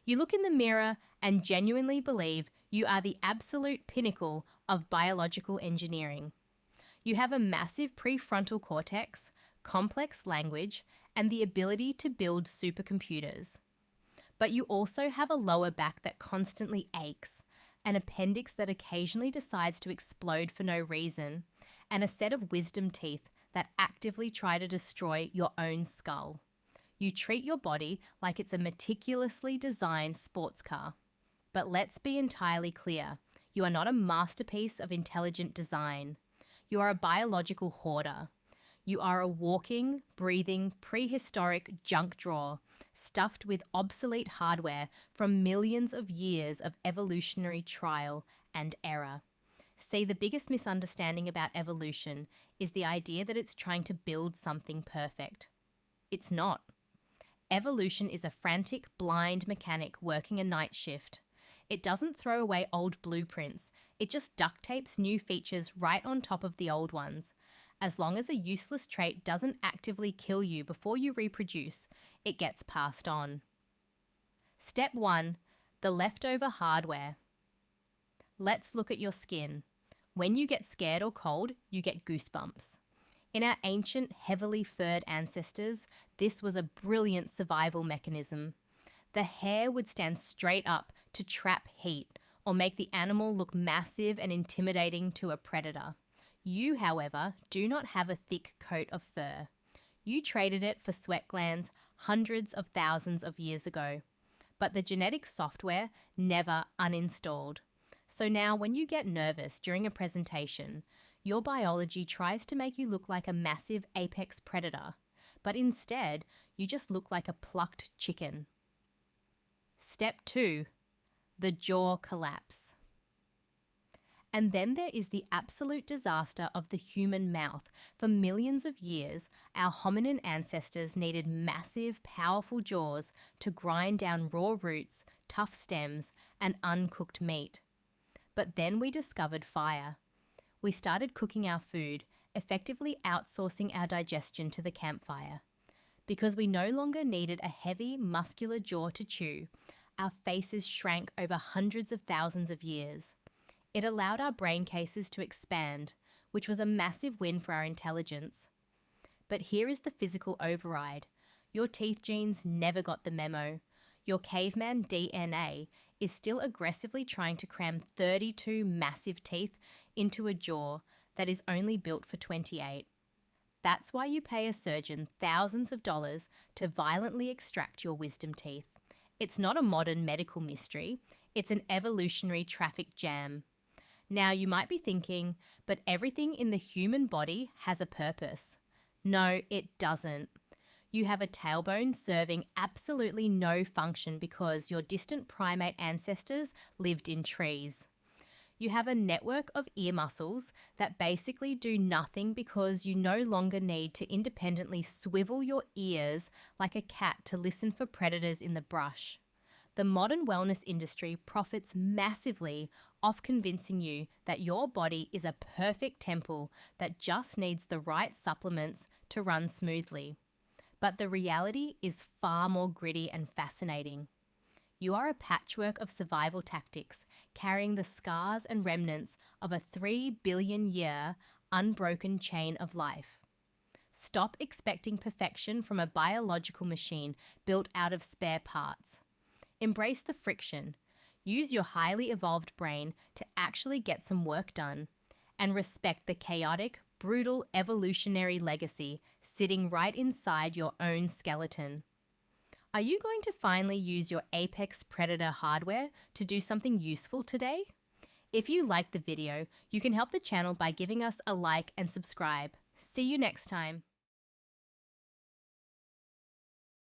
You look in the mirror and genuinely believe you are the absolute pinnacle of biological engineering. You have a massive prefrontal cortex, complex language, and the ability to build supercomputers. But you also have a lower back that constantly aches, an appendix that occasionally decides to explode for no reason, and a set of wisdom teeth that actively try to destroy your own skull. You treat your body like it's a meticulously designed sports car. But let's be entirely clear, you are not a masterpiece of intelligent design. You are a biological hoarder. You are a walking, breathing, prehistoric junk drawer stuffed with obsolete hardware from millions of years of evolutionary trial and error. See, the biggest misunderstanding about evolution is the idea that it's trying to build something perfect. It's not. Evolution is a frantic, blind mechanic working a night shift. It doesn't throw away old blueprints, it just duct tapes new features right on top of the old ones. As long as a useless trait doesn't actively kill you before you reproduce, it gets passed on. Step 1. The leftover hardware. Let's look at your skin. When you get scared or cold, you get goosebumps. In our ancient, heavily furred ancestors, this was a brilliant survival mechanism. The hair would stand straight up to trap heat or make the animal look massive and intimidating to a predator. You, however, do not have a thick coat of fur. You traded it for sweat glands hundreds of thousands of years ago. But the genetic software never uninstalled. So now when you get nervous during a presentation, your biology tries to make you look like a massive apex predator, but instead you just look like a plucked chicken. Step 2. The jaw collapse. And then there is the absolute disaster of the human mouth. For millions of years, our hominin ancestors needed massive, powerful jaws to grind down raw roots, tough stems, and uncooked meat. But then we discovered fire. We started cooking our food, effectively outsourcing our digestion to the campfire. Because we no longer needed a heavy, muscular jaw to chew, our faces shrank over hundreds of thousands of years. It allowed our brain cases to expand, which was a massive win for our intelligence. But here is the physical override. Your teeth genes never got the memo. Your caveman DNA is still aggressively trying to cram 32 massive teeth into a jaw that is only built for 28. That's why you pay a surgeon thousands of dollars to violently extract your wisdom teeth. It's not a modern medical mystery, it's an evolutionary traffic jam. Now you might be thinking, but everything in the human body has a purpose. No, it doesn't. You have a tailbone serving absolutely no function because your distant primate ancestors lived in trees. You have a network of ear muscles that basically do nothing because you no longer need to independently swivel your ears like a cat to listen for predators in the brush. The modern wellness industry profits massively off convincing you that your body is a perfect temple that just needs the right supplements to run smoothly. But the reality is far more gritty and fascinating. You are a patchwork of survival tactics, carrying the scars and remnants of a 3 billion year unbroken chain of life. Stop expecting perfection from a biological machine built out of spare parts. Embrace the friction. Use your highly evolved brain to actually get some work done, and respect the chaotic, brutal evolutionary legacy sitting right inside your own skeleton. Are you going to finally use your apex predator hardware to do something useful today? If you liked the video, you can help the channel by giving us a like and subscribe. See you next time.